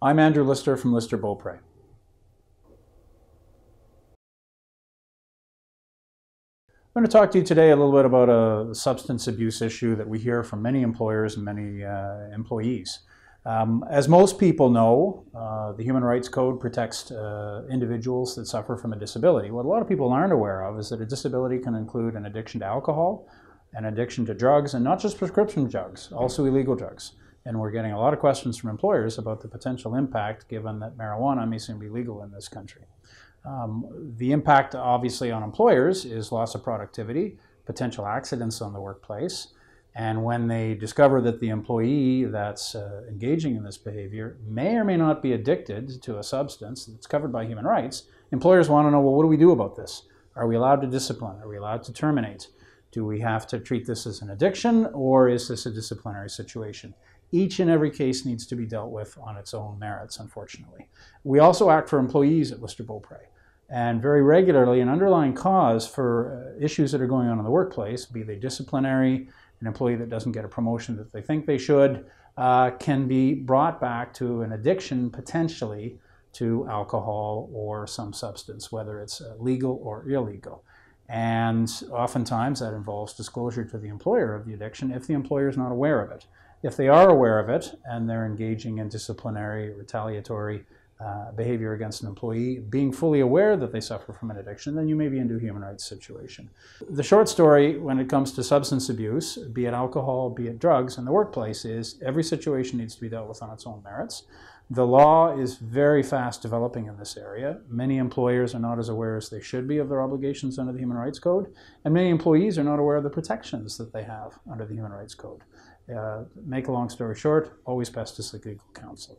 I'm Andrew Lister from Lister Beaupre. I'm going to talk to you today a little bit about a substance abuse issue that we hear from many employers and many employees. As most people know, the Human Rights Code protects individuals that suffer from a disability. What a lot of people aren't aware of is that a disability can include an addiction to alcohol, an addiction to drugs, and not just prescription drugs, also illegal drugs. And we're getting a lot of questions from employers about the potential impact given that marijuana may soon be legal in this country. The impact obviously on employers is loss of productivity, potential accidents on the workplace, and when they discover that the employee that's engaging in this behavior may or may not be addicted to a substance that's covered by human rights, employers want to know, well, what do we do about this? Are we allowed to discipline? Are we allowed to terminate? Do we have to treat this as an addiction, or is this a disciplinary situation? Each and every case needs to be dealt with on its own merits, unfortunately. We also act for employees at Lister Beaupre. And very regularly, an underlying cause for issues that are going on in the workplace, be they disciplinary, an employee that doesn't get a promotion that they think they should, can be brought back to an addiction potentially to alcohol or some substance, whether it's legal or illegal. And oftentimes that involves disclosure to the employer of the addiction if the employer is not aware of it. If they are aware of it and they're engaging in disciplinary, retaliatory behavior against an employee, being fully aware that they suffer from an addiction, then you may be into a human rights situation. The short story when it comes to substance abuse, be it alcohol, be it drugs, in the workplace is every situation needs to be dealt with on its own merits. The law is very fast developing in this area. Many employers are not as aware as they should be of their obligations under the Human Rights Code, and many employees are not aware of the protections that they have under the Human Rights Code. Make a long story short, always best to seek legal counsel.